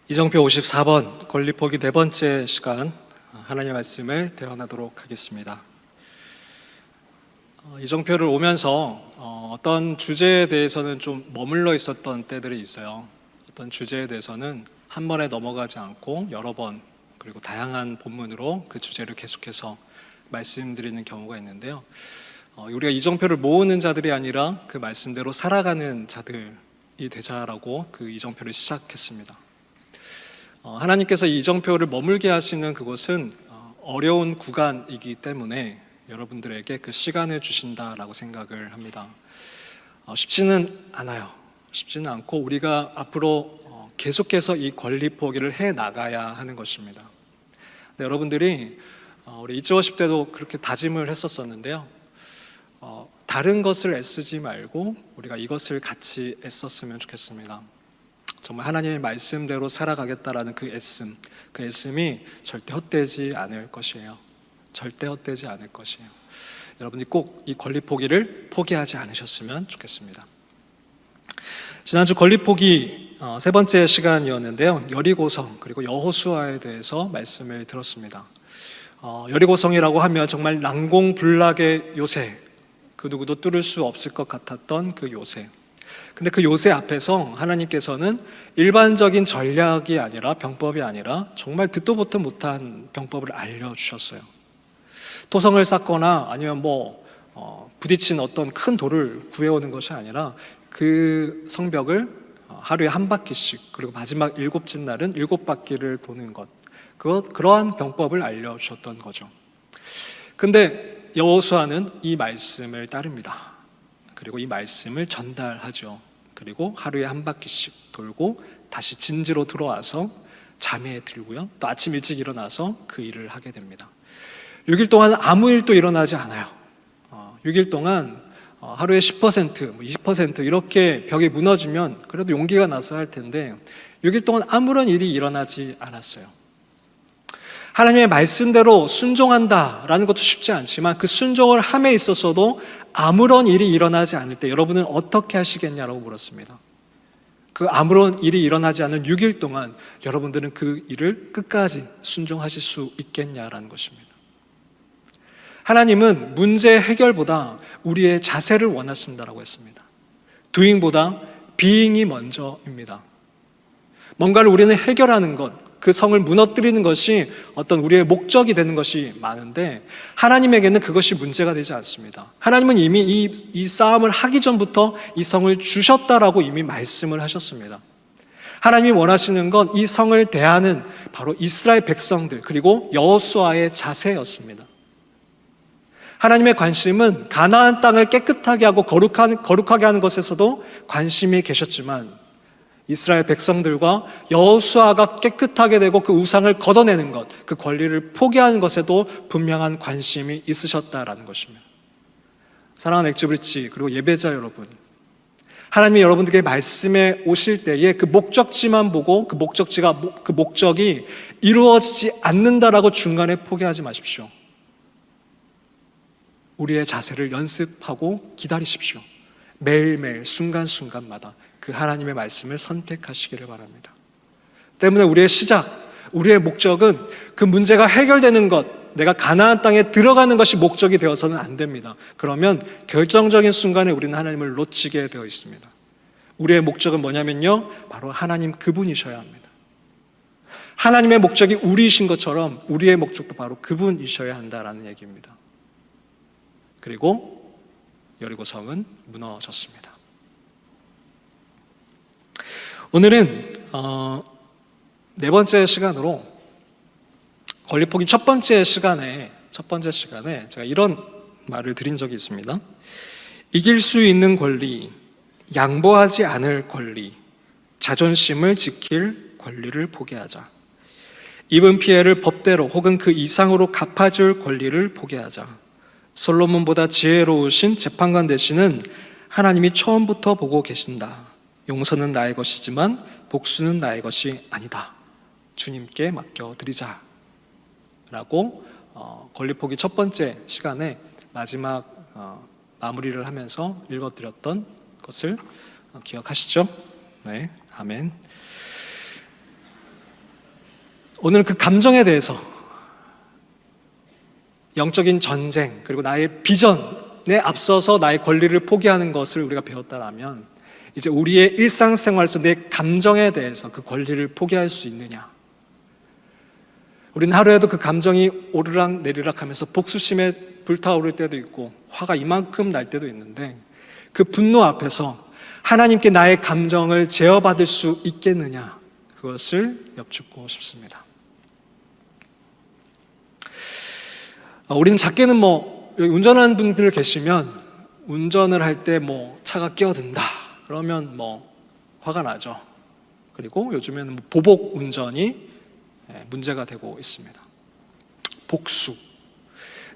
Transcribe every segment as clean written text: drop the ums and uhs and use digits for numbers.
이정표 54번 권리포기 네 번째 시간 하나님의 말씀을 대언하도록 하겠습니다. 이정표를 오면서 어떤 주제에 대해서는 좀 머물러 있었던 때들이 있어요. 어떤 주제에 대해서는 한 번에 넘어가지 않고 여러 번 그리고 다양한 본문으로 그 주제를 계속해서 말씀드리는 경우가 있는데요. 우리가 이정표를 모으는 자들이 아니라 그 말씀대로 살아가는 자들이 되자라고 그 이정표를 시작했습니다. 하나님께서 이 이정표를 머물게 하시는 그곳은 어려운 구간이기 때문에 여러분들에게 그 시간을 주신다라고 생각을 합니다. 쉽지는 않아요. 쉽지는 않고 우리가 앞으로 계속해서 이 권리 포기를 해 나가야 하는 것입니다. 여러분들이 우리 이츠워십 때도 그렇게 다짐을 했었었는데요. 다른 것을 애쓰지 말고 우리가 이것을 같이 애썼으면 좋겠습니다. 정말 하나님의 말씀대로 살아가겠다라는 그 애씀이 절대 헛되지 않을 것이에요. 절대 헛되지 않을 것이에요. 여러분이 꼭 이 권리 포기를 포기하지 않으셨으면 좋겠습니다. 지난주 권리 포기 세 번째 시간이었는데요. 여리고성 그리고 여호수아에 대해서 말씀을 들었습니다. 여리고성이라고 하면 정말 난공불락의 요새, 그 누구도 뚫을 수 없을 것 같았던 그 요새. 근데 그 요새 앞에서 하나님께서는 일반적인 전략이 아니라 병법이 아니라 정말 듣도 보도 못한 병법을 알려주셨어요. 토성을 쌓거나 아니면 부딪힌 어떤 큰 돌을 구해오는 것이 아니라 그 성벽을 하루에 한 바퀴씩 그리고 마지막 일곱째 날은 7바퀴를 도는 것, 그러한 병법을 알려주셨던 거죠. 근데 여호수아는 이 말씀을 따릅니다. 그리고 이 말씀을 전달하죠. 그리고 하루에 한 바퀴씩 돌고 다시 진지로 들어와서 잠에 들고요. 또 아침 일찍 일어나서 그 일을 하게 됩니다. 6일 동안 아무 일도 일어나지 않아요. 6일 동안 하루에 10%, 20% 이렇게 벽이 무너지면 그래도 용기가 나서 할 텐데 6일 동안 아무런 일이 일어나지 않았어요. 하나님의 말씀대로 순종한다라는 것도 쉽지 않지만 그 순종을 함에 있어서도 아무런 일이 일어나지 않을 때 여러분은 어떻게 하시겠냐라고 물었습니다. 그 아무런 일이 일어나지 않은 6일 동안 여러분들은 그 일을 끝까지 순종하실 수 있겠냐라는 것입니다. 하나님은 문제 해결보다 우리의 자세를 원하신다라고 했습니다. doing보다 being이 먼저입니다. 뭔가를 우리는 해결하는 것, 그 성을 무너뜨리는 것이 어떤 우리의 목적이 되는 것이 많은데 하나님에게는 그것이 문제가 되지 않습니다. 하나님은 이미 이 싸움을 하기 전부터 이 성을 주셨다라고 이미 말씀을 하셨습니다. 하나님이 원하시는 건 이 성을 대하는 바로 이스라엘 백성들 그리고 여호수아의 자세였습니다. 하나님의 관심은 가나안 땅을 깨끗하게 하고 거룩하게 하는 것에서도 관심이 계셨지만 이스라엘 백성들과 여호수아가 깨끗하게 되고 그 우상을 걷어내는 것, 그 권리를 포기하는 것에도 분명한 관심이 있으셨다라는 것입니다. 사랑하는 엑스브리지 그리고 예배자 여러분, 하나님이 여러분들에게 말씀에 오실 때에 그 목적지만 보고 그 목적이 이루어지지 않는다라고 중간에 포기하지 마십시오. 우리의 자세를 연습하고 기다리십시오. 매일매일 순간순간마다 그 하나님의 말씀을 선택하시기를 바랍니다. 때문에 우리의 시작, 우리의 목적은 그 문제가 해결되는 것, 내가 가나안 땅에 들어가는 것이 목적이 되어서는 안 됩니다. 그러면 결정적인 순간에 우리는 하나님을 놓치게 되어 있습니다. 우리의 목적은 뭐냐면요, 바로 하나님 그분이셔야 합니다. 하나님의 목적이 우리이신 것처럼 우리의 목적도 바로 그분이셔야 한다라는 얘기입니다. 그리고 여리고성은 무너졌습니다. 오늘은 네 번째 시간으로 권리 포기 첫 번째 시간에 제가 이런 말을 드린 적이 있습니다. 이길 수 있는 권리, 양보하지 않을 권리, 자존심을 지킬 권리를 포기하자. 입은 피해를 법대로 혹은 그 이상으로 갚아줄 권리를 포기하자. 솔로몬보다 지혜로우신 재판관 되시는 하나님이 처음부터 보고 계신다. 용서는 나의 것이지만 복수는 나의 것이 아니다. 주님께 맡겨드리자 라고 권리 포기 첫 번째 시간에 마지막 마무리를 하면서 읽어드렸던 것을 기억하시죠? 네, 아멘. 오늘 그 감정에 대해서 영적인 전쟁 그리고 나의 비전에 앞서서 나의 권리를 포기하는 것을 우리가 배웠다라면 이제 우리의 일상생활에서 내 감정에 대해서 그 권리를 포기할 수 있느냐? 우리는 하루에도 그 감정이 오르락 내리락 하면서 복수심에 불타오를 때도 있고 화가 이만큼 날 때도 있는데 그 분노 앞에서 하나님께 나의 감정을 제어받을 수 있겠느냐? 그것을 여쭙고 싶습니다. 우리는 작게는 여기 운전하는 분들 계시면 운전을 할 때 차가 끼어든다 그러면 화가 나죠. 그리고 요즘에는 보복 운전이 문제가 되고 있습니다. 복수,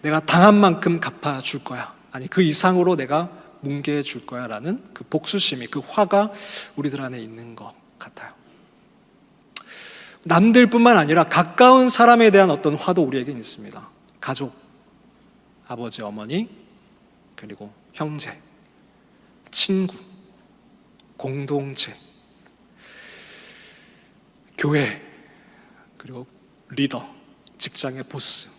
내가 당한 만큼 갚아줄 거야, 아니 그 이상으로 내가 뭉개해 줄 거야 라는 그 복수심이, 그 화가 우리들 안에 있는 것 같아요. 남들뿐만 아니라 가까운 사람에 대한 어떤 화도 우리에겐 있습니다. 가족, 아버지, 어머니, 그리고 형제, 친구, 공동체, 교회, 그리고 리더, 직장의 보스.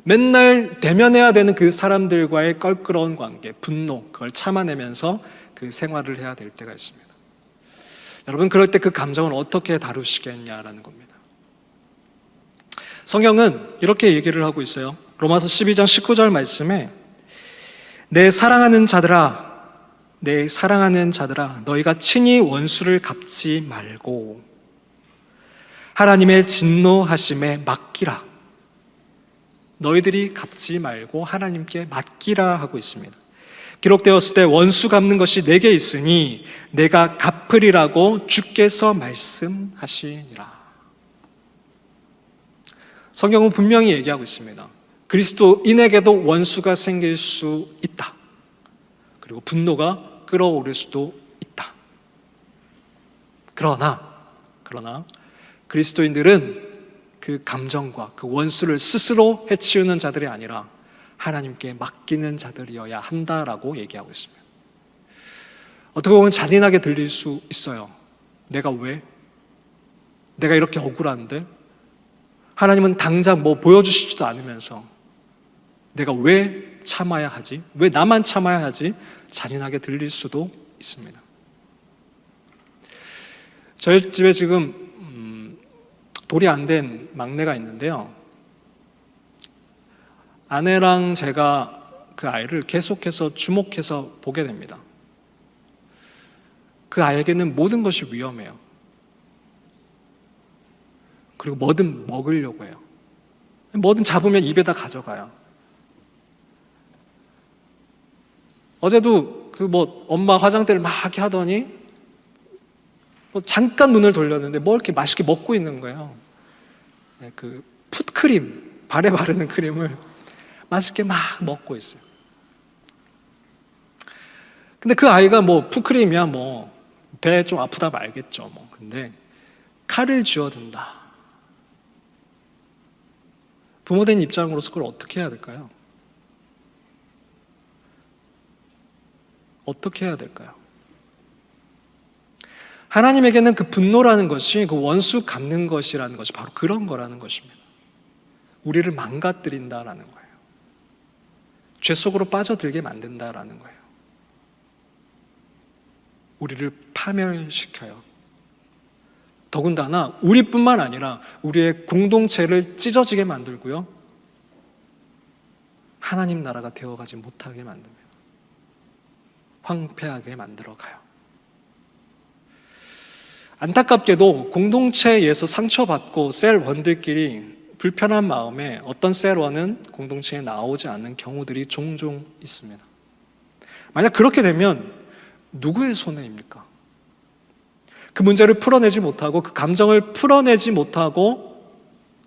맨날 대면해야 되는 그 사람들과의 껄끄러운 관계, 분노, 그걸 참아내면서 그 생활을 해야 될 때가 있습니다. 여러분, 그럴 때 그 감정을 어떻게 다루시겠냐라는 겁니다. 성경은 이렇게 얘기를 하고 있어요. 로마서 12장 19절 말씀에 내 사랑하는 자들아 너희가 친히 원수를 갚지 말고 하나님의 진노하심에 맡기라. 너희들이 갚지 말고 하나님께 맡기라 하고 있습니다. 기록되었을 때 원수 갚는 것이 내게 있으니 내가 갚으리라고 주께서 말씀하시니라. 성경은 분명히 얘기하고 있습니다. 그리스도인에게도 원수가 생길 수 있다. 그리고 분노가 끓어오를 수도 있다. 그러나 그리스도인들은 그 감정과 그 원수를 스스로 해치우는 자들이 아니라 하나님께 맡기는 자들이어야 한다라고 얘기하고 있습니다. 어떻게 보면 잔인하게 들릴 수 있어요. 내가 왜? 내가 이렇게 억울한데? 하나님은 당장 보여주시지도 않으면서 내가 왜 참아야 하지? 왜 나만 참아야 하지? 잔인하게 들릴 수도 있습니다. 저희 집에 지금 돌이 안 된 막내가 있는데요. 아내랑 제가 그 아이를 계속해서 주목해서 보게 됩니다. 그 아이에게는 모든 것이 위험해요. 그리고 뭐든 먹으려고 해요. 뭐든 잡으면 입에다 가져가요. 어제도 엄마 화장대를 막 이렇게 하더니 잠깐 눈을 돌렸는데 이렇게 맛있게 먹고 있는 거예요. 그 풋크림, 발에 바르는 크림을 맛있게 막 먹고 있어요. 근데 그 아이가 풋크림이야 배 좀 아프다 말겠죠. 근데 칼을 쥐어든다. 부모된 입장으로서 그걸 어떻게 해야 될까요? 어떻게 해야 될까요? 하나님에게는 그 분노라는 것이, 그 원수 갚는 것이라는 것이 바로 그런 거라는 것입니다. 우리를 망가뜨린다라는 거예요. 죄 속으로 빠져들게 만든다라는 거예요. 우리를 파멸시켜요. 더군다나 우리뿐만 아니라 우리의 공동체를 찢어지게 만들고요. 하나님 나라가 되어가지 못하게 만듭니다. 황폐하게 만들어가요. 안타깝게도 공동체에서 상처받고 셀원들끼리 불편한 마음에 어떤 셀원은 공동체에 나오지 않는 경우들이 종종 있습니다. 만약 그렇게 되면 누구의 손해입니까? 그 문제를 풀어내지 못하고 그 감정을 풀어내지 못하고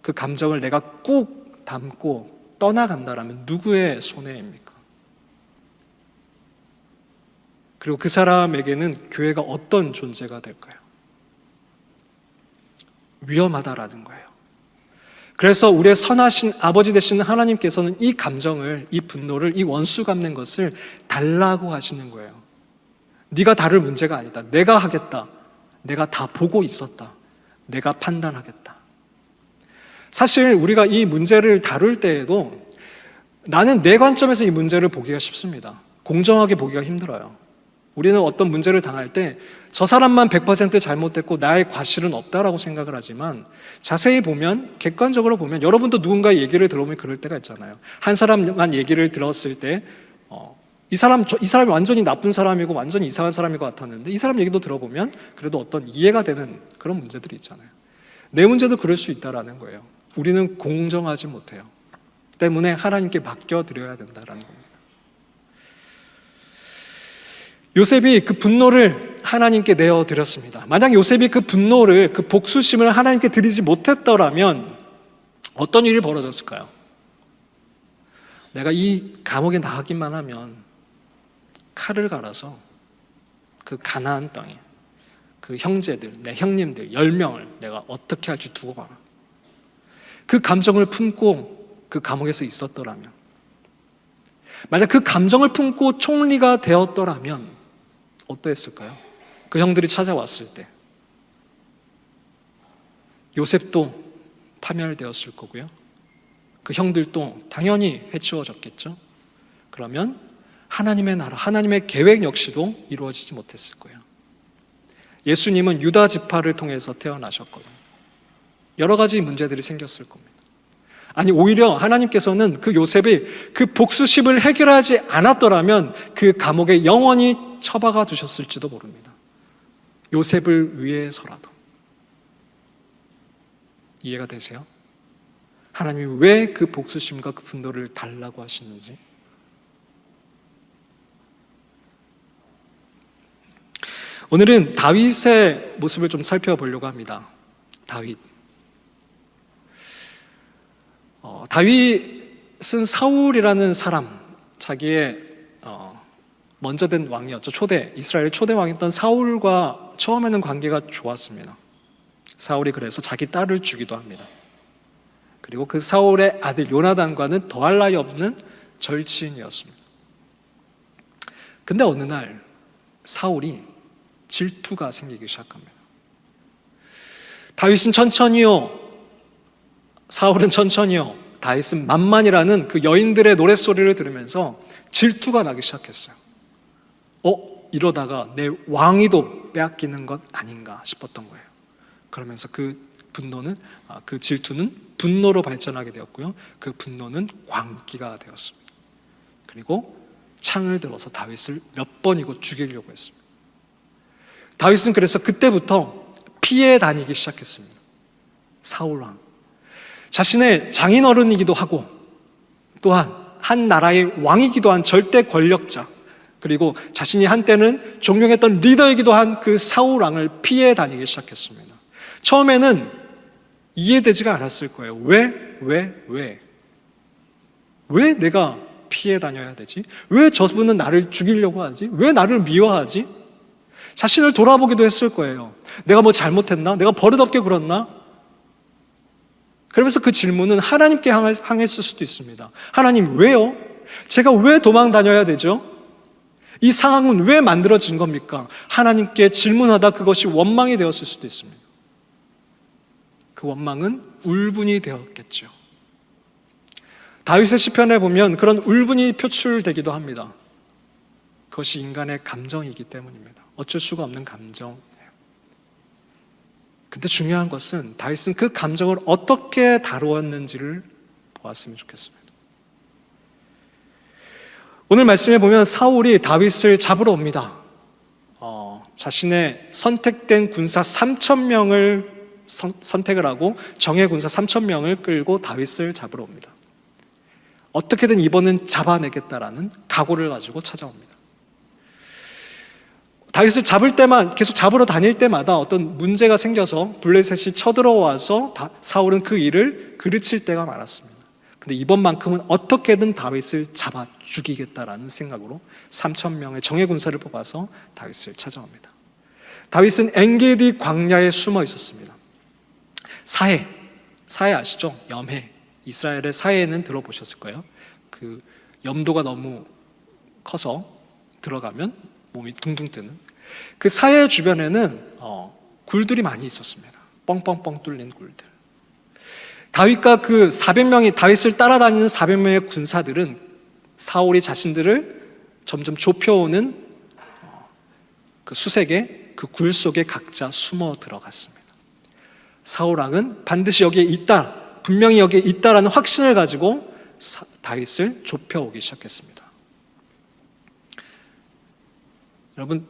그 감정을 내가 꾹 담고 떠나간다라면 누구의 손해입니까? 그리고 그 사람에게는 교회가 어떤 존재가 될까요? 위험하다라는 거예요. 그래서 우리의 선하신 아버지 되시는 하나님께서는 이 감정을, 이 분노를, 이 원수 갚는 것을 달라고 하시는 거예요. 네가 다룰 문제가 아니다. 내가 하겠다. 내가 다 보고 있었다. 내가 판단하겠다. 사실 우리가 이 문제를 다룰 때에도 나는 내 관점에서 이 문제를 보기가 쉽습니다. 공정하게 보기가 힘들어요. 우리는 어떤 문제를 당할 때 저 사람만 100% 잘못됐고 나의 과실은 없다라고 생각을 하지만, 자세히 보면, 객관적으로 보면, 여러분도 누군가의 얘기를 들어보면 그럴 때가 있잖아요. 한 사람만 얘기를 들었을 때 이 사람이 완전히 나쁜 사람이고 완전히 이상한 사람인 것 같았는데, 이 사람 얘기도 들어보면 그래도 어떤 이해가 되는 그런 문제들이 있잖아요. 내 문제도 그럴 수 있다라는 거예요. 우리는 공정하지 못해요. 때문에 하나님께 맡겨드려야 된다라는 겁니다. 요셉이 그 분노를 하나님께 내어드렸습니다. 만약 요셉이 그 분노를, 그 복수심을 하나님께 드리지 못했더라면 어떤 일이 벌어졌을까요? 내가 이 감옥에 나가기만 하면 칼을 갈아서 그 가나안 땅에 그 형제들, 내 형님들 10명을 내가 어떻게 할지 두고 봐라. 그 감정을 품고 그 감옥에서 있었더라면, 만약 그 감정을 품고 총리가 되었더라면 어떠했을까요? 그 형들이 찾아왔을 때 요셉도 파멸되었을 거고요. 그 형들도 당연히 해치워졌겠죠. 그러면 하나님의 나라, 하나님의 계획 역시도 이루어지지 못했을 거예요. 예수님은 유다 지파를 통해서 태어나셨거든요. 여러 가지 문제들이 생겼을 겁니다. 아니, 오히려 하나님께서는 그 요셉이 그 복수심을 해결하지 않았더라면 그 감옥에 영원히 처박아 두셨을지도 모릅니다. 요셉을 위해서라도. 이해가 되세요? 하나님이 왜 그 복수심과 그 분노를 달라고 하시는지. 오늘은 다윗의 모습을 좀 살펴보려고 합니다. 다윗은 사울이라는 사람, 자기의 먼저 된 왕이었죠. 이스라엘의 초대 왕이었던 사울과 처음에는 관계가 좋았습니다. 사울이 그래서 자기 딸을 주기도 합니다. 그리고 그 사울의 아들 요나단과는 더할 나위 없는 절친이었습니다. 근데 어느 날 사울이 질투가 생기기 시작합니다. 다윗은 천천히요, 사울은 천천히요, 다윗은 만만이라는 그 여인들의 노랫소리를 들으면서 질투가 나기 시작했어요. 이러다가 내 왕위도 빼앗기는 것 아닌가 싶었던 거예요. 그러면서 그 질투는 분노로 발전하게 되었고요. 그 분노는 광기가 되었습니다. 그리고 창을 들어서 다윗을 몇 번이고 죽이려고 했습니다. 다윗은 그래서 그때부터 피해 다니기 시작했습니다. 사울왕, 자신의 장인어른이기도 하고 또한 한 나라의 왕이기도 한 절대 권력자, 그리고 자신이 한때는 존경했던 리더이기도 한 그 사울왕을 피해 다니기 시작했습니다. 처음에는 이해되지가 않았을 거예요. 왜 내가 피해 다녀야 되지? 왜 저분은 나를 죽이려고 하지? 왜 나를 미워하지? 자신을 돌아보기도 했을 거예요. 내가 뭐 잘못했나? 내가 버릇없게 굴었나? 그러면서 그 질문은 하나님께 향했을 수도 있습니다. 하나님, 왜요? 제가 왜 도망 다녀야 되죠? 이 상황은 왜 만들어진 겁니까? 하나님께 질문하다 그것이 원망이 되었을 수도 있습니다. 그 원망은 울분이 되었겠죠. 다윗의 시편에 보면 그런 울분이 표출되기도 합니다. 그것이 인간의 감정이기 때문입니다. 어쩔 수가 없는 감정이에요. 근데 중요한 것은 다윗은 그 감정을 어떻게 다루었는지를 보았으면 좋겠습니다. 오늘 말씀에 보면 사울이 다윗을 잡으러 옵니다. 자신의 선택된 군사 3,000명을 선택을 하고 정예 군사 3,000명을 끌고 다윗을 잡으러 옵니다. 어떻게든 이번은 잡아내겠다라는 각오를 가지고 찾아옵니다. 다윗을 계속 잡으러 다닐 때마다 어떤 문제가 생겨서 블레셋이 쳐들어와서 사울은 그 일을 그르칠 때가 많았습니다. 근데 이번만큼은 어떻게든 다윗을 잡아 죽이겠다라는 생각으로 3,000명의 정예 군사를 뽑아서 다윗을 찾아옵니다. 다윗은 엔게디 광야에 숨어 있었습니다. 사해 아시죠? 염해. 이스라엘의 사해는 들어보셨을 거예요. 그 염도가 너무 커서 들어가면 몸이 둥둥 뜨는 그 사해 주변에는 굴들이 많이 있었습니다. 뻥뻥뻥 뚫린 굴들. 다윗과 그 400명이 다윗을 따라다니는 400명의 군사들은 사울이 자신들을 점점 좁혀오는 그 수색에 그 굴 속에 각자 숨어 들어갔습니다. 사울 왕은 반드시 여기에 있다, 분명히 여기에 있다라는 확신을 가지고 다윗을 좁혀오기 시작했습니다. 여러분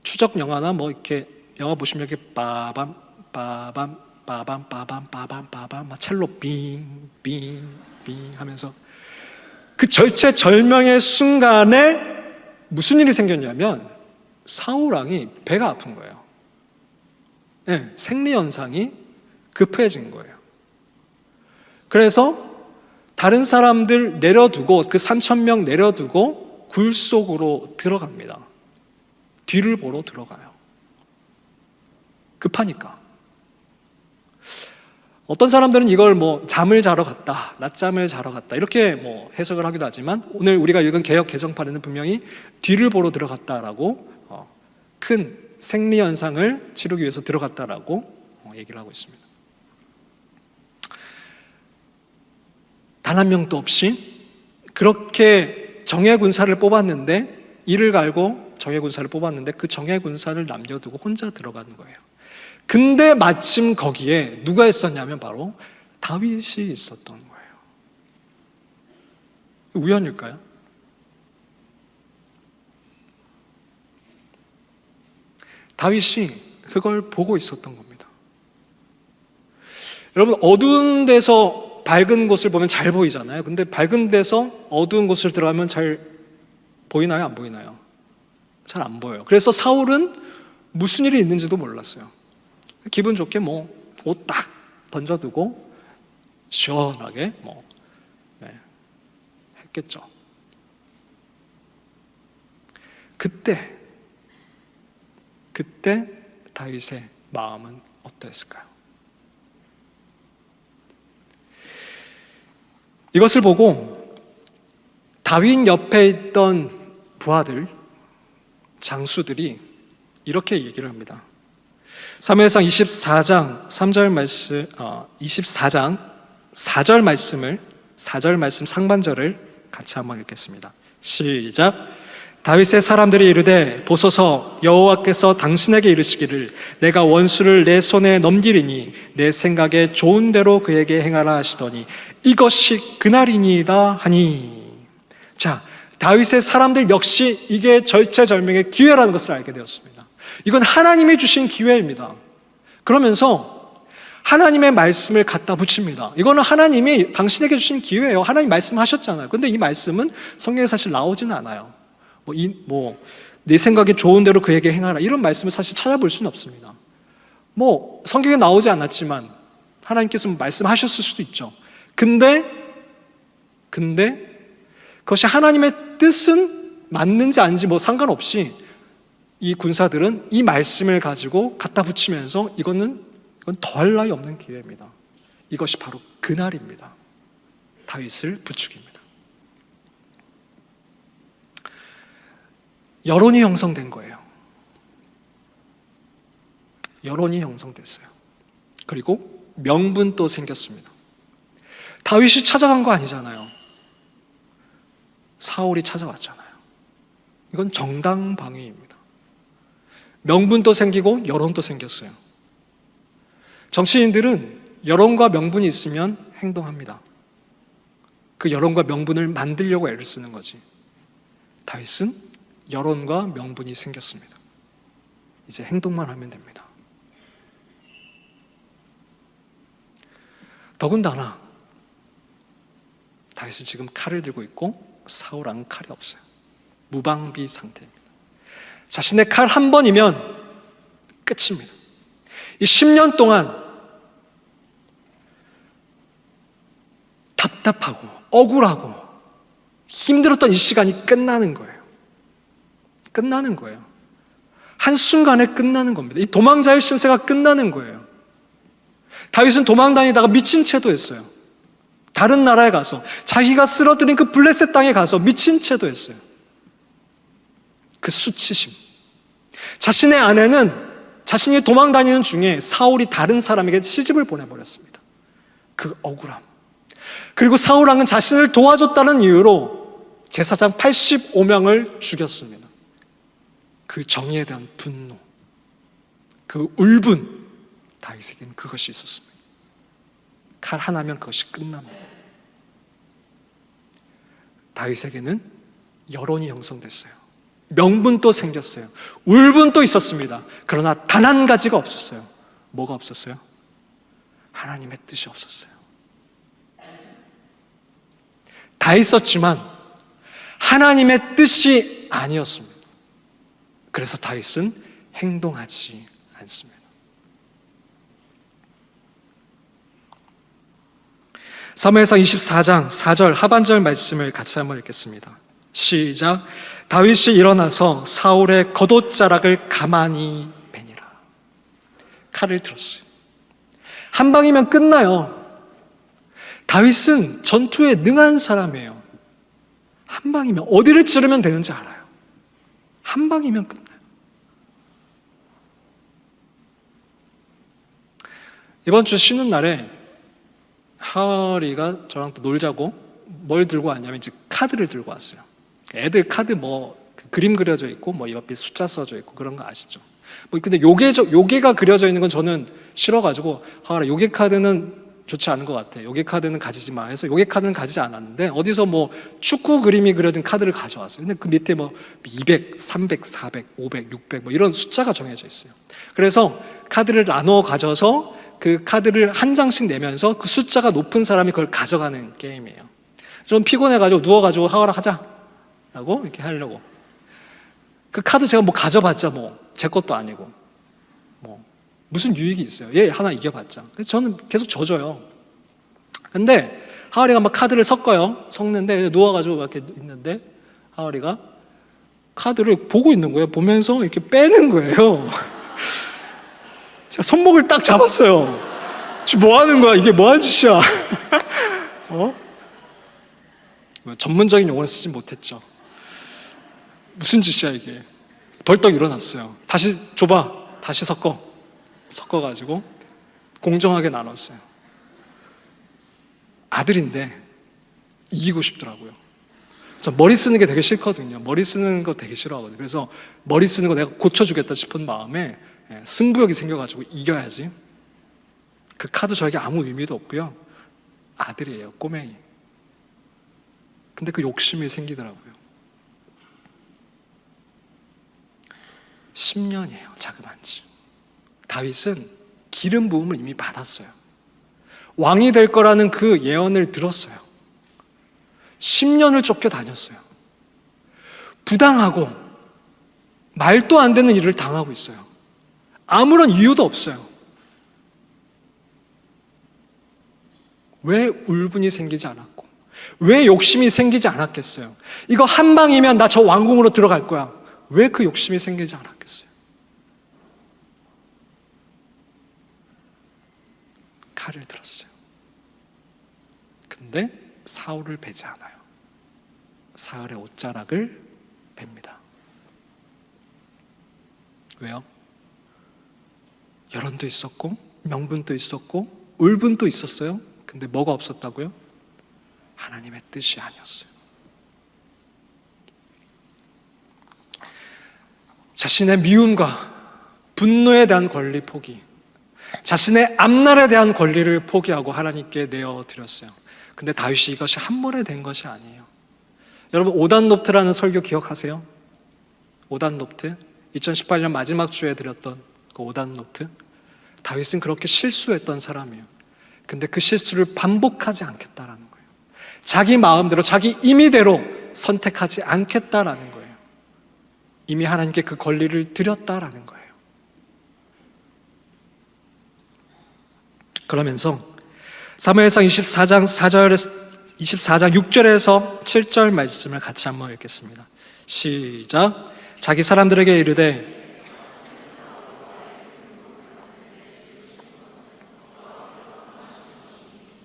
추적 영화나 이렇게 영화 보시면 이렇게 빠밤 빠밤 빠밤 빠밤 빠밤 빠밤 막 첼로 빙빙빙 하면서 그 절체절명의 순간에 무슨 일이 생겼냐면 사울 왕이 배가 아픈 거예요. 네, 생리현상이 급해진 거예요. 그래서 다른 사람들 내려두고 그 3,000명 내려두고 굴 속으로 들어갑니다. 뒤를 보러 들어가요. 급하니까. 어떤 사람들은 이걸 잠을 자러 갔다, 낮잠을 자러 갔다 이렇게 해석을 하기도 하지만 오늘 우리가 읽은 개역 개정판에는 분명히 뒤를 보러 들어갔다라고 큰 생리 현상을 치르기 위해서 들어갔다라고 얘기를 하고 있습니다. 단 한 명도 없이 그렇게 정예 군사를 뽑았는데 이를 갈고 정예 군사를 뽑았는데 그 정예 군사를 남겨두고 혼자 들어가는 거예요. 근데 마침 거기에 누가 있었냐면 바로 다윗이 있었던 거예요. 우연일까요? 다윗이 그걸 보고 있었던 겁니다. 여러분, 어두운 데서 밝은 곳을 보면 잘 보이잖아요. 근데 밝은 데서 어두운 곳을 들어가면 잘 보이나요? 안 보이나요? 잘 안 보여요. 그래서 사울은 무슨 일이 있는지도 몰랐어요. 기분 좋게 옷 딱 던져두고 시원하게 했겠죠. 그때 다윗의 마음은 어땠을까요? 이것을 보고 다윗 옆에 있던 부하들, 장수들이 이렇게 얘기를 합니다. 사무엘상 24장 3절 말씀, 24장 4절 말씀 상반절을 같이 한번 읽겠습니다. 시작. 다윗의 사람들이 이르되 보소서 여호와께서 당신에게 이르시기를 내가 원수를 내 손에 넘기리니 내 생각에 좋은 대로 그에게 행하라 하시더니 이것이 그날이니이다 하니. 자, 다윗의 사람들 역시 이게 절체절명의 기회라는 것을 알게 되었습니다. 이건 하나님이 주신 기회입니다. 그러면서 하나님의 말씀을 갖다 붙입니다. 이거는 하나님이 당신에게 주신 기회예요. 하나님 말씀하셨잖아요. 근데 이 말씀은 성경에 사실 나오지는 않아요. 내 생각에 좋은 대로 그에게 행하라 이런 말씀을 사실 찾아볼 수는 없습니다. 성경에 나오지 않았지만 하나님께서 말씀하셨을 수도 있죠. 근데 그것이 하나님의 뜻은 맞는지 아닌지 상관없이 이 군사들은 이 말씀을 가지고 갖다 붙이면서 이건 더할 나위 없는 기회입니다. 이것이 바로 그날입니다. 다윗을 부추깁니다. 여론이 형성된 거예요. 여론이 형성됐어요. 그리고 명분도 생겼습니다. 다윗이 찾아간 거 아니잖아요. 사울이 찾아왔잖아요. 이건 정당방위입니다. 명분도 생기고 여론도 생겼어요. 정치인들은 여론과 명분이 있으면 행동합니다. 그 여론과 명분을 만들려고 애를 쓰는 거지. 다윗은 여론과 명분이 생겼습니다. 이제 행동만 하면 됩니다. 더군다나 다윗은 지금 칼을 들고 있고 사울 왕은 칼이 없어요. 무방비 상태입니다. 자신의 칼 한 번이면 끝입니다. 이 10년 동안 답답하고 억울하고 힘들었던 이 시간이 끝나는 거예요. 끝나는 거예요. 한순간에 끝나는 겁니다. 이 도망자의 신세가 끝나는 거예요. 다윗은 도망다니다가 미친 채도 했어요. 다른 나라에 가서 자기가 쓰러뜨린 그 블레셋 땅에 가서 미친 채도 했어요. 그 수치심. 자신의 아내는 자신이 도망다니는 중에 사울이 다른 사람에게 시집을 보내버렸습니다. 그 억울함. 그리고 사울 왕은 자신을 도와줬다는 이유로 제사장 85명을 죽였습니다. 그 정의에 대한 분노, 그 울분, 다윗에게는 그것이 있었습니다. 칼 하나면 그것이 끝납니다. 다윗에게는 여론이 형성됐어요. 명분도 생겼어요. 울분도 있었습니다. 그러나 단 한 가지가 없었어요. 뭐가 없었어요? 하나님의 뜻이 없었어요. 다 있었지만 하나님의 뜻이 아니었습니다. 그래서 다윗은 행동하지 않습니다. 사무엘상 24장 4절 하반절 말씀을 같이 한번 읽겠습니다. 시작. 다윗이 일어나서 사울의 겉옷자락을 가만히 베니라. 칼을 들었어요. 한 방이면 끝나요. 다윗은 전투에 능한 사람이에요. 한 방이면 어디를 찌르면 되는지 알아요. 한 방이면 끝나요. 이번 주 쉬는 날에 하얼이가 저랑 또 놀자고 뭘 들고 왔냐면 이제 카드를 들고 왔어요. 애들 카드 그림 그려져 있고 옆에 숫자 써져 있고 그런 거 아시죠? 근데 요게가 그려져 있는 건 저는 싫어가지고 하얼아 요게 카드는 좋지 않은 것 같아. 요게 카드는 가지지 마 해서 요게 카드는 가지지 않았는데 어디서 축구 그림이 그려진 카드를 가져왔어요. 근데 그 밑에 200, 300, 400, 500, 600 이런 숫자가 정해져 있어요. 그래서 카드를 나눠 가져서 그 카드를 한 장씩 내면서 그 숫자가 높은 사람이 그걸 가져가는 게임이에요. 좀 피곤해가지고 누워가지고 하얼아 하자 라고 이렇게 하려고. 그 카드 제가 가져봤자 제 것도 아니고 무슨 유익이 있어요. 얘 하나 이겨봤자. 그래서 저는 계속 져줘요. 근데 하얼이가 카드를 섞는데 누워가지고 이렇게 있는데 하얼이가 카드를 보고 있는 거예요. 보면서 이렇게 빼는 거예요. 제가 손목을 딱 잡았어요. 지금 뭐 하는 거야? 이게 뭐 하는 짓이야? 전문적인 용어를 쓰지 못했죠. 무슨 짓이야 이게? 벌떡 일어났어요. 다시 줘봐. 다시 섞어가지고 공정하게 나눴어요. 아들인데 이기고 싶더라고요. 저 머리 쓰는 게 되게 싫거든요. 머리 쓰는 거 되게 싫어하거든요. 그래서 머리 쓰는 거 내가 고쳐주겠다 싶은 마음에 승부욕이 생겨가지고 이겨야지. 그 카드 저에게 아무 의미도 없고요. 아들이에요. 꼬맹이. 근데 그 욕심이 생기더라고요. 10년이에요. 자그만치. 다윗은 기름 부음을 이미 받았어요. 왕이 될 거라는 그 예언을 들었어요. 10년을 쫓겨다녔어요. 부당하고 말도 안 되는 일을 당하고 있어요. 아무런 이유도 없어요. 왜 울분이 생기지 않았고 왜 욕심이 생기지 않았겠어요? 이거 한 방이면 나 저 왕궁으로 들어갈 거야. 왜 그 욕심이 생기지 않았겠어요? 칼을 들었어요. 근데 사울을 베지 않아요. 사울의 옷자락을 뱁니다. 왜요? 여론도 있었고 명분도 있었고 울분도 있었어요. 근데 뭐가 없었다고요? 하나님의 뜻이 아니었어요. 자신의 미움과 분노에 대한 권리 포기, 자신의 앞날에 대한 권리를 포기하고 하나님께 내어드렸어요. 근데 다윗이 이것이 한 번에 된 것이 아니에요. 여러분 오단노트라는 설교 기억하세요? 오단노트 2018년 마지막 주에 드렸던 그 오단노트. 다윗은 그렇게 실수했던 사람이에요. 근데 그 실수를 반복하지 않겠다라는 거예요. 자기 마음대로 자기 임의대로 선택하지 않겠다라는 거예요. 이미 하나님께 그 권리를 드렸다라는 거예요. 그러면서 사무엘상 24장 6절에서 7절 말씀을 같이 한번 읽겠습니다. 시작. 자기 사람들에게 이르되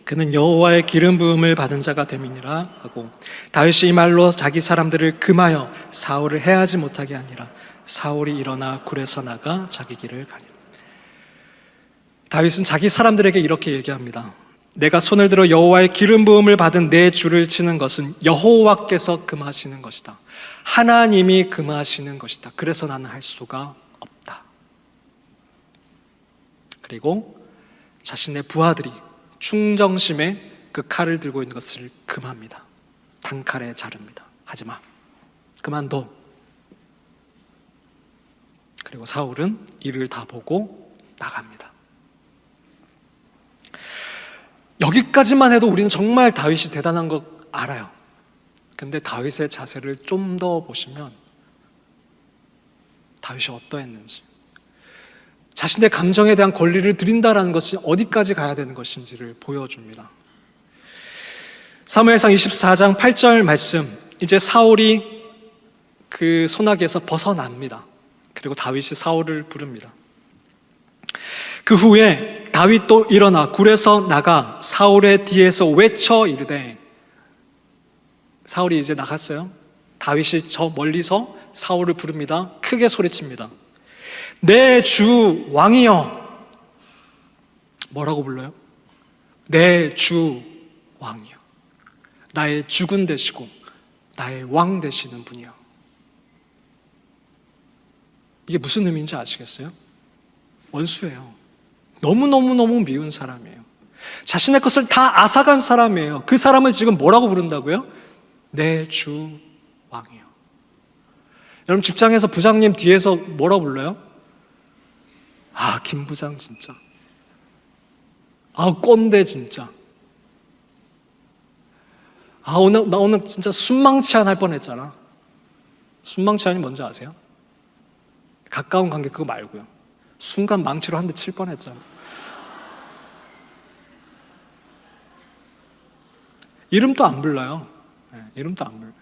그는 여호와의 기름 부음을 받은 자가 됨이니라 하고 다윗이 이 말로 자기 사람들을 금하여 사울을 해하지 못하게 하니라. 사울이 일어나 굴에서 나가 자기 길을 가니라. 다윗은 자기 사람들에게 이렇게 얘기합니다. 내가 손을 들어 여호와의 기름 부음을 받은 내 줄을 치는 것은 여호와께서 금하시는 것이다. 하나님이 금하시는 것이다. 그래서 나는 할 수가 없다. 그리고 자신의 부하들이 충정심에 그 칼을 들고 있는 것을 금합니다. 단칼에 자릅니다. 하지마. 그만둬. 그리고 사울은 이를 다 보고 나갑니다. 여기까지만 해도 우리는 정말 다윗이 대단한 거 알아요. 근데 다윗의 자세를 좀 더 보시면 다윗이 어떠했는지, 자신의 감정에 대한 권리를 드린다라는 것이 어디까지 가야 되는 것인지를 보여줍니다. 사무엘상 24장 8절 말씀, 이제 사울이 그 소나기에서 벗어납니다. 그리고 다윗이 사울을 부릅니다. 그 후에 다윗도 일어나 굴에서 나가 사울의 뒤에서 외쳐 이르되, 사울이 이제 나갔어요. 다윗이 저 멀리서 사울을 부릅니다. 크게 소리칩니다. 내 주 왕이여. 뭐라고 불러요? 내 주 왕이여. 나의 주군 되시고 나의 왕 되시는 분이여. 이게 무슨 의미인지 아시겠어요? 원수예요. 너무너무너무 미운 사람이에요. 자신의 것을 다 앗아간 사람이에요. 그 사람을 지금 뭐라고 부른다고요? 내 주 왕이요. 여러분, 직장에서 부장님 뒤에서 뭐라고 불러요? 아, 김 부장 진짜. 아, 꼰대 진짜. 아, 나 오늘 진짜 순망치한 할 뻔했잖아. 순망치한이 뭔지 아세요? 가까운 관계 그거 말고요. 순간 망치로 한 대 칠 뻔했잖아. 이름도 안 불러요. 네, 이름도 안 불러요.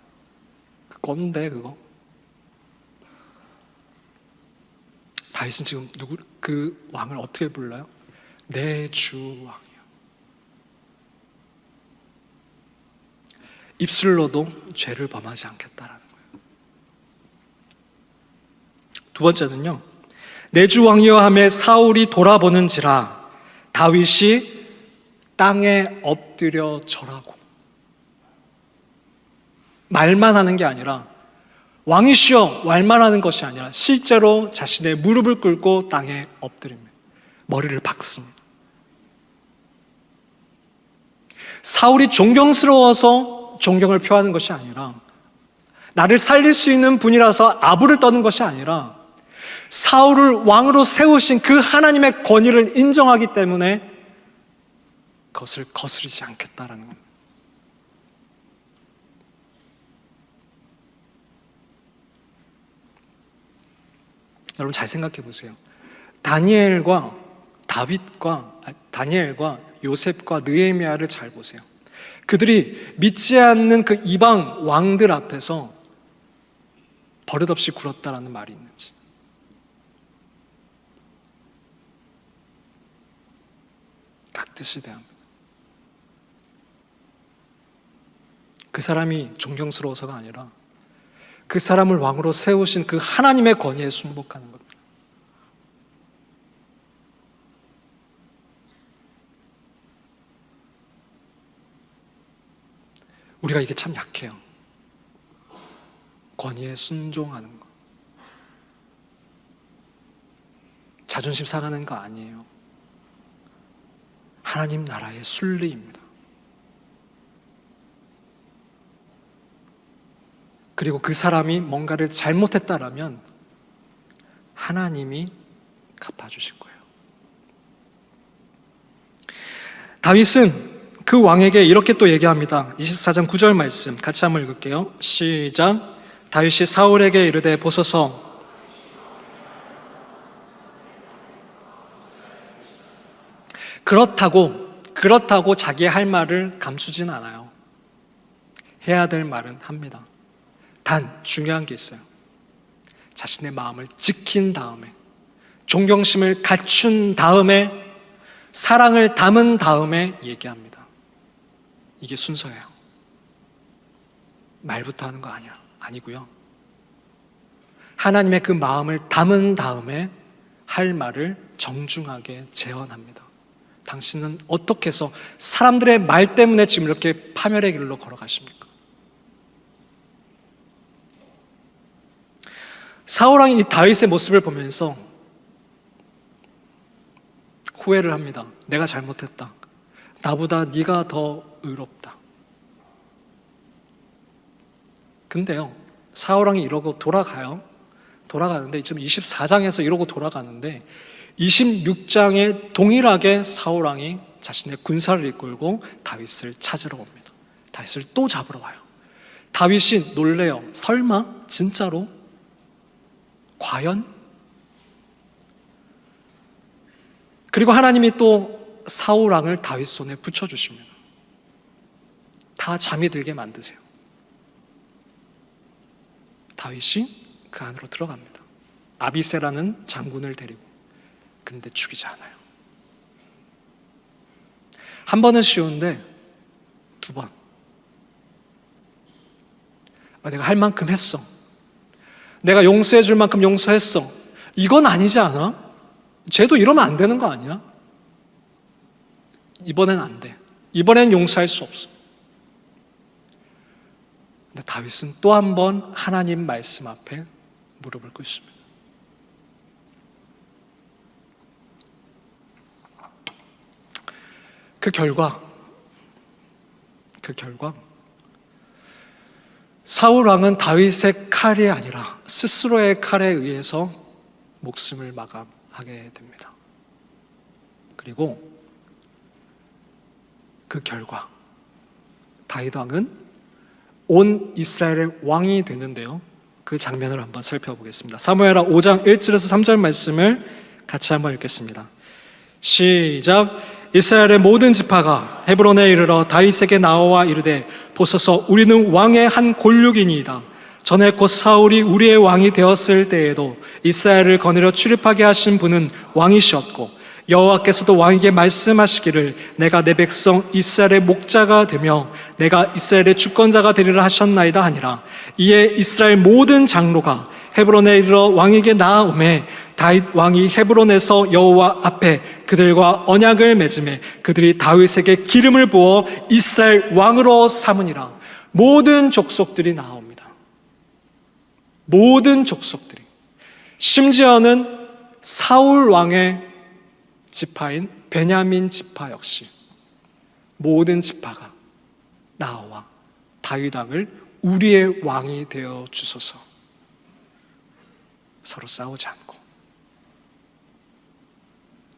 그 꼰대 그거. 다윗은 지금 그 왕을 어떻게 불러요? 내 주 왕이요. 입술로도 죄를 범하지 않겠다라는 거예요. 두 번째는요, 내 주 왕이여 하매 사울이 돌아보는지라 다윗이 땅에 엎드려 절하고. 말만 하는 게 아니라, 왕이시여 말만 하는 것이 아니라 실제로 자신의 무릎을 꿇고 땅에 엎드립니다. 머리를 박습니다. 사울이 존경스러워서 존경을 표하는 것이 아니라, 나를 살릴 수 있는 분이라서 아부를 떠는 것이 아니라, 사울을 왕으로 세우신 그 하나님의 권위를 인정하기 때문에 그것을 거스르지 않겠다라는 겁니다. 여러분 잘 생각해 보세요. 다니엘과 요셉과 느헤미야를 잘 보세요. 그들이 믿지 않는 그 이방 왕들 앞에서 버릇없이 굴었다라는 말이 있는지. 깍듯이 대합니다. 그 사람이 존경스러워서가 아니라 그 사람을 왕으로 세우신 그 하나님의 권위에 순복하는 겁니다. 우리가 이게 참 약해요. 권위에 순종하는 거. 자존심 상하는 거 아니에요. 하나님 나라의 순리입니다. 그리고 그 사람이 뭔가를 잘못했다라면 하나님이 갚아주실 거예요. 다윗은 그 왕에게 이렇게 또 얘기합니다. 24장 9절 말씀 같이 한번 읽을게요. 시작. 다윗이 사울에게 이르되 보소서, 그렇다고 자기 할 말을 감추진 않아요. 해야 될 말은 합니다. 단 중요한 게 있어요. 자신의 마음을 지킨 다음에, 존경심을 갖춘 다음에, 사랑을 담은 다음에 얘기합니다. 이게 순서예요. 말부터 하는 거 아니고요. 하나님의 그 마음을 담은 다음에 할 말을 정중하게 재현합니다. 당신은 어떻게 해서 사람들의 말 때문에 지금 이렇게 파멸의 길로 걸어가십니까? 사울 왕이 이 다윗의 모습을 보면서 후회를 합니다. 내가 잘못했다. 나보다 네가 더 의롭다. 근데요, 사울 왕이 이러고 돌아가는데 지금 24장에서 이러고 돌아가는데 26장에 동일하게 사울 왕이 자신의 군사를 이끌고 다윗을 찾으러 옵니다. 다윗을 또 잡으러 와요. 다윗이 놀래요. 설마? 진짜로? 과연? 그리고 하나님이 또 사울 왕을 다윗 손에 붙여주십니다. 다 잠이 들게 만드세요. 다윗이 그 안으로 들어갑니다. 아비새라는 장군을 데리고. 근데 죽이지 않아요. 한 번은 쉬운데 두 번. 내가 할 만큼 했어. 내가 용서해 줄 만큼 용서했어. 이건 아니지 않아? 쟤도 이러면 안 되는 거 아니야? 이번엔 안 돼. 이번엔 용서할 수 없어. 근데 다윗은 또 한 번 하나님 말씀 앞에 무릎을 꿇습니다. 그 결과 사울 왕은 다윗의 칼이 아니라 스스로의 칼에 의해서 목숨을 마감하게 됩니다. 그리고 그 결과 다윗 왕은 온 이스라엘의 왕이 되는데요. 그 장면을 한번 살펴보겠습니다. 사무엘하 5장 1절에서 3절 말씀을 같이 한번 읽겠습니다. 시작. 이스라엘의 모든 지파가 헤브론에 이르러 다윗에게 나와 이르되 보소서 우리는 왕의 한 골육이니이다. 전에 곧 사울이 우리의 왕이 되었을 때에도 이스라엘을 거느려 출입하게 하신 분은 왕이시었고 여호와께서도 왕에게 말씀하시기를 내가 내 백성 이스라엘의 목자가 되며 내가 이스라엘의 주권자가 되리라 하셨나이다 하니라. 이에 이스라엘 모든 장로가 헤브론에 이르러 왕에게 나아오매 다윗 왕이 헤브론에서 여호와 앞에 그들과 언약을 맺음에 그들이 다윗에게 기름을 부어 이스라엘 왕으로 삼으니라. 모든 족속들이 나옵니다. 모든 족속들이, 심지어는 사울 왕의 지파인 베냐민 지파 역시 모든 지파가 나와 다윗 왕을 우리의 왕이 되어 주소서. 서로 싸우지 않고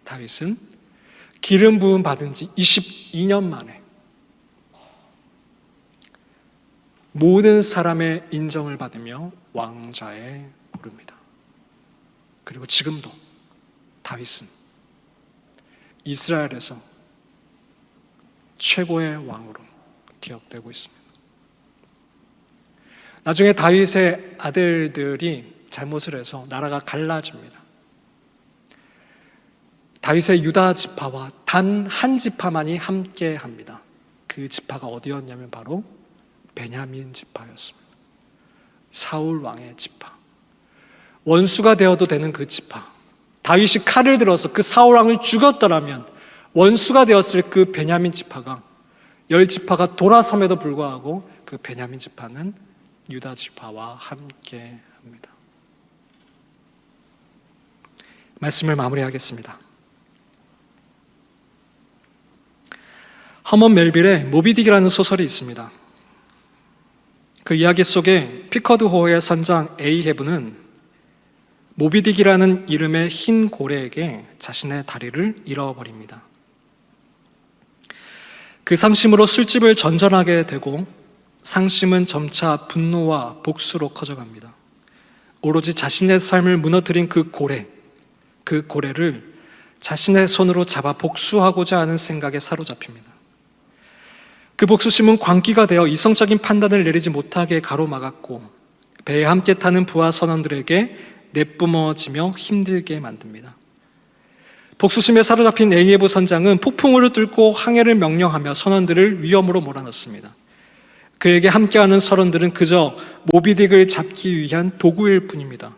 다윗은 기름 부음 받은 지 22년 만에 모든 사람의 인정을 받으며 왕좌에 오릅니다. 그리고 지금도 다윗은 이스라엘에서 최고의 왕으로 기억되고 있습니다. 나중에 다윗의 아들들이 잘못을 해서 나라가 갈라집니다. 다윗의 유다 지파와 단 한 지파만이 함께 합니다. 그 지파가 어디였냐면 바로 베냐민 지파였습니다. 사울 왕의 지파. 원수가 되어도 되는 그 지파. 다윗이 칼을 들어서 그 사울 왕을 죽였더라면 원수가 되었을 그 베냐민 지파가 10지파가 돌아섬에도 불구하고 그 베냐민 지파는 유다 지파와 함께 합니다. 말씀을 마무리하겠습니다. 허먼 멜빌의 모비딕이라는 소설이 있습니다. 그 이야기 속에 피커드 호의 선장 에이헤브는 모비딕이라는 이름의 흰 고래에게 자신의 다리를 잃어버립니다. 그 상심으로 술집을 전전하게 되고 상심은 점차 분노와 복수로 커져갑니다. 오로지 자신의 삶을 무너뜨린 그 고래를 자신의 손으로 잡아 복수하고자 하는 생각에 사로잡힙니다. 그 복수심은 광기가 되어 이성적인 판단을 내리지 못하게 가로막았고 배에 함께 타는 부하 선원들에게 내뿜어지며 힘들게 만듭니다. 복수심에 사로잡힌 에이에브 선장은 폭풍우를 뚫고 항해를 명령하며 선원들을 위험으로 몰아넣습니다. 그에게 함께하는 선원들은 그저 모비딕을 잡기 위한 도구일 뿐입니다.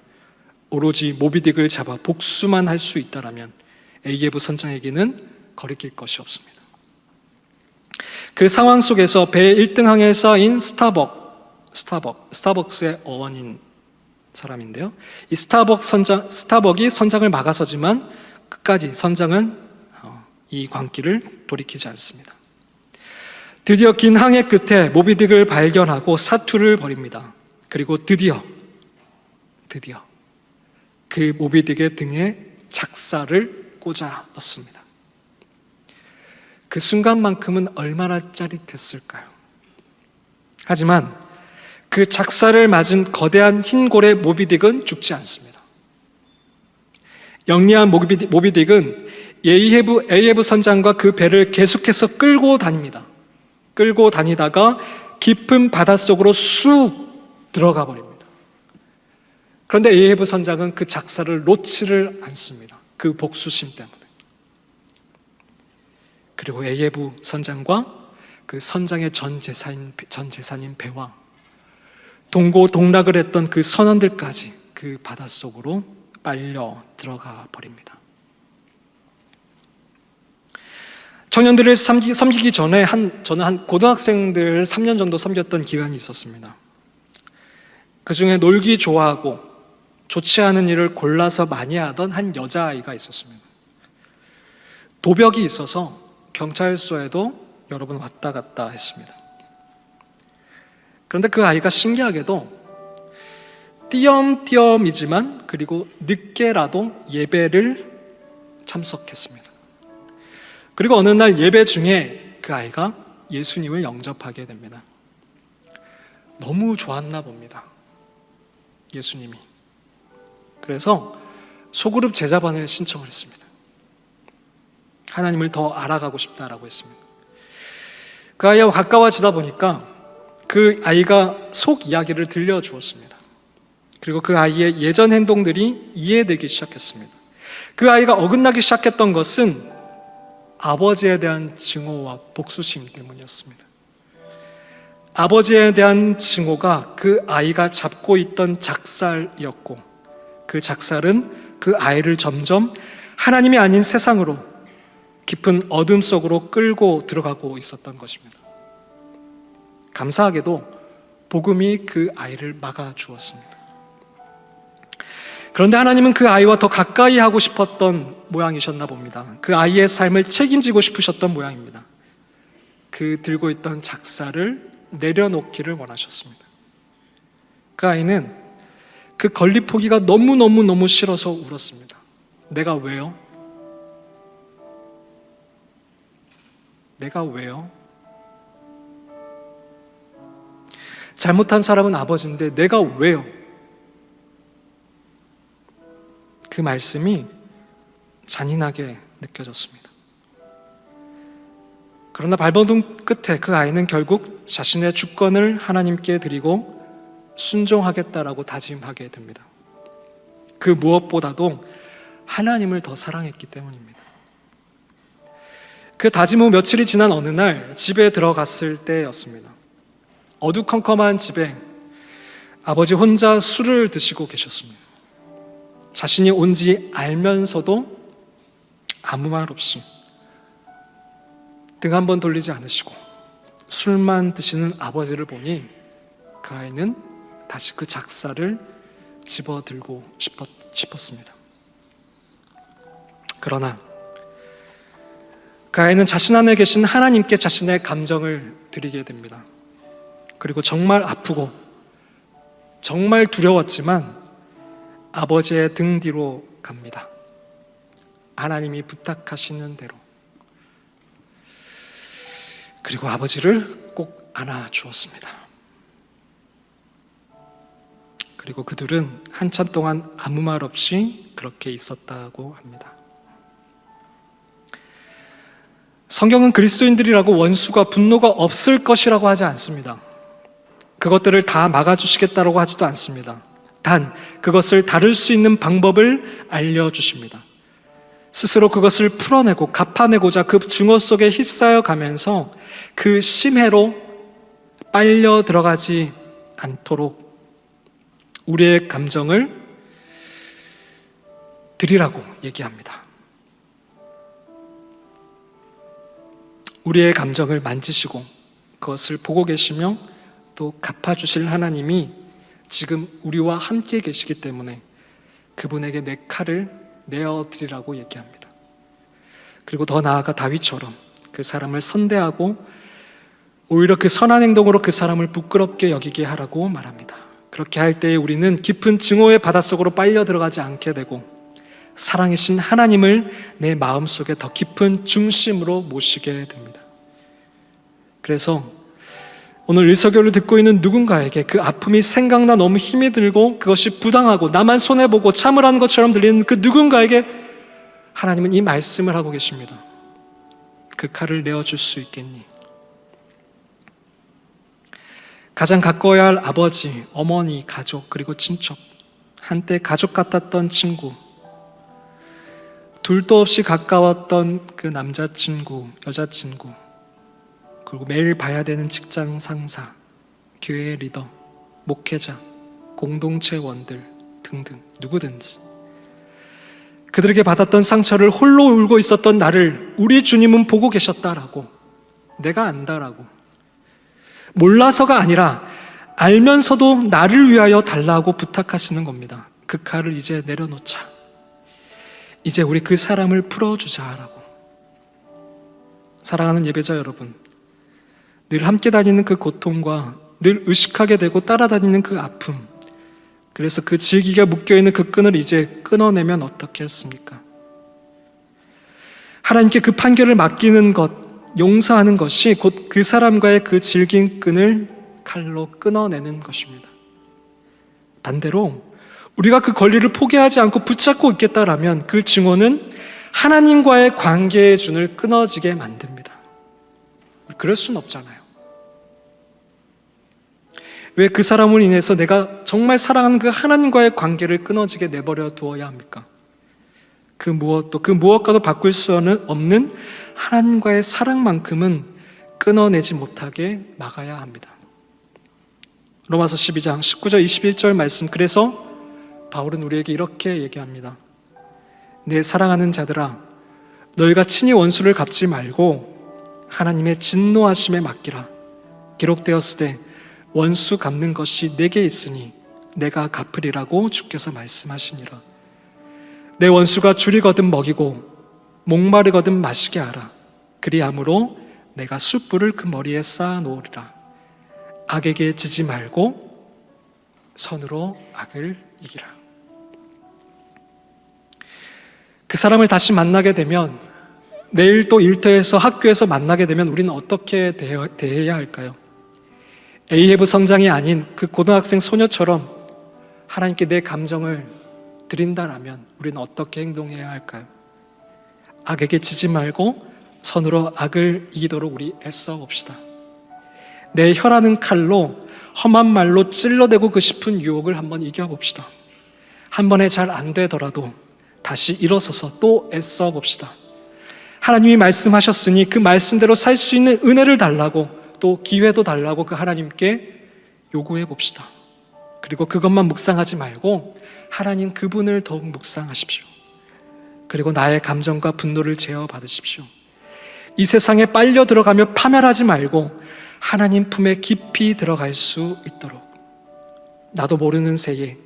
오로지 모비딕을 잡아 복수만 할 수 있다라면 에이에브 선장에게는 거리낄 것이 없습니다. 그 상황 속에서 배 1등항에 쌓인 스타벅스의 어원인 사람인데요. 이 스타벅이 선장을 막아서지만 끝까지 선장은 이 광기를 돌이키지 않습니다. 드디어 긴 항해 끝에 모비딕을 발견하고 사투를 벌입니다. 그리고 드디어 그 모비딕의 등에 작사를 꽂아 넣습니다. 그 순간만큼은 얼마나 짜릿했을까요? 하지만 그 작사를 맞은 거대한 흰 고래 모비딕은 죽지 않습니다. 영리한 모비딕은 에이헤브 선장과 그 배를 계속해서 끌고 다닙니다. 끌고 다니다가 깊은 바닷속으로 쑥 들어가 버립니다. 그런데 에이헤브 선장은 그 작사를 놓지를 않습니다. 그 복수심 때문에. 그리고 에이헤브 선장과 그 선장의 전 재산인 배와 동고동락을 했던 그 선원들까지 그 바닷속으로 빨려 들어가 버립니다. 청년들을 섬기기 전에 저는 고등학생들 3년 정도 섬겼던 기간이 있었습니다. 그 중에 놀기 좋아하고 좋지 않은 일을 골라서 많이 하던 한 여자아이가 있었습니다. 도벽이 있어서 경찰서에도 여러 번 왔다 갔다 했습니다. 그런데 그 아이가 신기하게도 띄엄띄엄이지만 그리고 늦게라도 예배를 참석했습니다. 그리고 어느 날 예배 중에 그 아이가 예수님을 영접하게 됩니다. 너무 좋았나 봅니다. 예수님이. 그래서 소그룹 제자반을 신청을 했습니다. 하나님을 더 알아가고 싶다라고 했습니다. 그 아이와 가까워지다 보니까 그 아이가 속 이야기를 들려주었습니다. 그리고 그 아이의 예전 행동들이 이해되기 시작했습니다. 그 아이가 어긋나기 시작했던 것은 아버지에 대한 증오와 복수심 때문이었습니다. 아버지에 대한 증오가 그 아이가 잡고 있던 작살이었고, 그 작살은 그 아이를 점점 하나님이 아닌 세상으로 깊은 어둠 속으로 끌고 들어가고 있었던 것입니다. 감사하게도 복음이 그 아이를 막아주었습니다. 그런데 하나님은 그 아이와 더 가까이 하고 싶었던 모양이셨나 봅니다. 그 아이의 삶을 책임지고 싶으셨던 모양입니다. 그 들고 있던 작사를 내려놓기를 원하셨습니다. 그 아이는 그 걸리포기가 너무 싫어서 울었습니다. 내가 왜요? 내가 왜요? 잘못한 사람은 아버지인데 내가 왜요? 그 말씀이 잔인하게 느껴졌습니다. 그러나 발버둥 끝에 그 아이는 결국 자신의 주권을 하나님께 드리고 순종하겠다라고 다짐하게 됩니다. 그 무엇보다도 하나님을 더 사랑했기 때문입니다. 그 다짐 후 며칠이 지난 어느 날 집에 들어갔을 때였습니다. 어두컴컴한 집에 아버지 혼자 술을 드시고 계셨습니다. 자신이 온지 알면서도 아무 말 없이 등 한 번 돌리지 않으시고 술만 드시는 아버지를 보니 그 아이는 다시 그 작사를 집어들고 싶었습니다. 그러나 그 아이는 자신 안에 계신 하나님께 자신의 감정을 드리게 됩니다. 그리고 정말 아프고 정말 두려웠지만 아버지의 등 뒤로 갑니다. 하나님이 부탁하시는 대로. 그리고 아버지를 꼭 안아주었습니다. 그리고 그들은 한참 동안 아무 말 없이 그렇게 있었다고 합니다. 성경은 그리스도인들이라고 원수가 분노가 없을 것이라고 하지 않습니다. 그것들을 다 막아주시겠다고 하지도 않습니다. 단 그것을 다룰 수 있는 방법을 알려주십니다. 스스로 그것을 풀어내고 갚아내고자 그 증오 속에 휩싸여 가면서 그 심해로 빨려 들어가지 않도록 우리의 감정을 드리라고 얘기합니다. 우리의 감정을 만지시고 그것을 보고 계시며 또 갚아주실 하나님이 지금 우리와 함께 계시기 때문에 그분에게 내 칼을 내어드리라고 얘기합니다. 그리고 더 나아가 다윗처럼 그 사람을 선대하고 오히려 그 선한 행동으로 그 사람을 부끄럽게 여기게 하라고 말합니다. 그렇게 할 때에 우리는 깊은 증오의 바닷속으로 빨려 들어가지 않게 되고 사랑이신 하나님을 내 마음속에 더 깊은 중심으로 모시게 됩니다. 그래서 오늘 일서교를 듣고 있는 누군가에게 그 아픔이 생각나 너무 힘이 들고 그것이 부당하고 나만 손해보고 참으라는 것처럼 들리는 그 누군가에게 하나님은 이 말씀을 하고 계십니다. 그 칼을 내어줄 수 있겠니? 가장 가까워야 할 아버지, 어머니, 가족, 그리고 친척, 한때 가족 같았던 친구, 둘도 없이 가까웠던 그 남자친구, 여자친구, 그리고 매일 봐야 되는 직장 상사, 교회 리더, 목회자, 공동체원들 등등 누구든지 그들에게 받았던 상처를 홀로 울고 있었던 나를 우리 주님은 보고 계셨다라고, 내가 안다라고, 몰라서가 아니라 알면서도 나를 위하여 달라고 부탁하시는 겁니다. 그 칼을 이제 내려놓자. 이제 우리 그 사람을 풀어주자라고. 사랑하는 예배자 여러분, 늘 함께 다니는 그 고통과 늘 의식하게 되고 따라다니는 그 아픔, 그래서 그 질기가 묶여있는 그 끈을 이제 끊어내면 어떻게 했습니까? 하나님께 그 판결을 맡기는 것, 용서하는 것이 곧 그 사람과의 그 질긴 끈을 칼로 끊어내는 것입니다. 반대로 우리가 그 권리를 포기하지 않고 붙잡고 있겠다라면 그 증오는 하나님과의 관계의 줄을 끊어지게 만듭니다. 그럴 수는 없잖아요. 왜 그 사람으로 인해서 내가 정말 사랑하는 그 하나님과의 관계를 끊어지게 내버려 두어야 합니까? 그 무엇과도 바꿀 수 없는 하나님과의 사랑만큼은 끊어내지 못하게 막아야 합니다. 로마서 12장 19절 21절 말씀, 그래서 바울은 우리에게 이렇게 얘기합니다. 내 사랑하는 자들아, 너희가 친히 원수를 갚지 말고 하나님의 진노하심에 맡기라. 기록되었으되 원수 갚는 것이 내게 있으니 내가 갚으리라고 주께서 말씀하시니라. 내 원수가 줄이거든 먹이고 목마르거든 마시게 하라. 그리함으로 내가 숯불을 그 머리에 쌓아 놓으리라. 악에게 지지 말고 선으로 악을 이기라. 그 사람을 다시 만나게 되면, 내일 또 일터에서 학교에서 만나게 되면 우리는 어떻게 대해야 할까요? 에이헤브 성장이 아닌 그 고등학생 소녀처럼 하나님께 내 감정을 드린다라면 우리는 어떻게 행동해야 할까요? 악에게 지지 말고 선으로 악을 이기도록 우리 애써 봅시다. 내 혀라는 칼로 험한 말로 찔러대고 그 싶은 유혹을 한번 이겨봅시다. 한 번에 잘 안 되더라도 다시 일어서서 또 애써 봅시다. 하나님이 말씀하셨으니 그 말씀대로 살 수 있는 은혜를 달라고, 또 기회도 달라고 그 하나님께 요구해 봅시다. 그리고 그것만 묵상하지 말고 하나님 그분을 더욱 묵상하십시오. 그리고 나의 감정과 분노를 제어받으십시오. 이 세상에 빨려 들어가며 파멸하지 말고 하나님 품에 깊이 들어갈 수 있도록, 나도 모르는 새에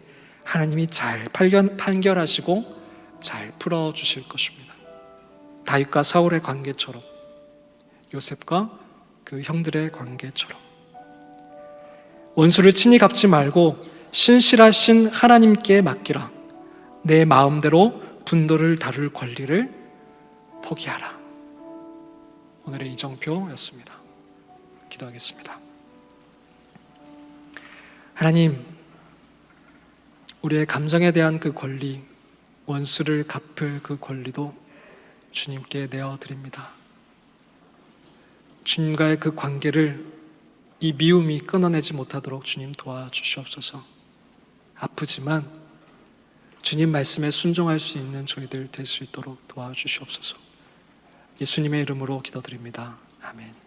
하나님이 잘 판결하시고 잘 풀어주실 것입니다. 다윗과 사울의 관계처럼, 요셉과 그 형들의 관계처럼 원수를 친히 갚지 말고 신실하신 하나님께 맡기라. 내 마음대로 분노를 다룰 권리를 포기하라. 오늘의 이정표였습니다. 기도하겠습니다. 하나님, 우리의 감정에 대한 그 권리, 원수를 갚을 그 권리도 주님께 내어드립니다. 주님과의 그 관계를, 이 미움이 끊어내지 못하도록 주님 도와주시옵소서. 아프지만 주님 말씀에 순종할 수 있는 저희들 될 수 있도록 도와주시옵소서. 예수님의 이름으로 기도드립니다. 아멘.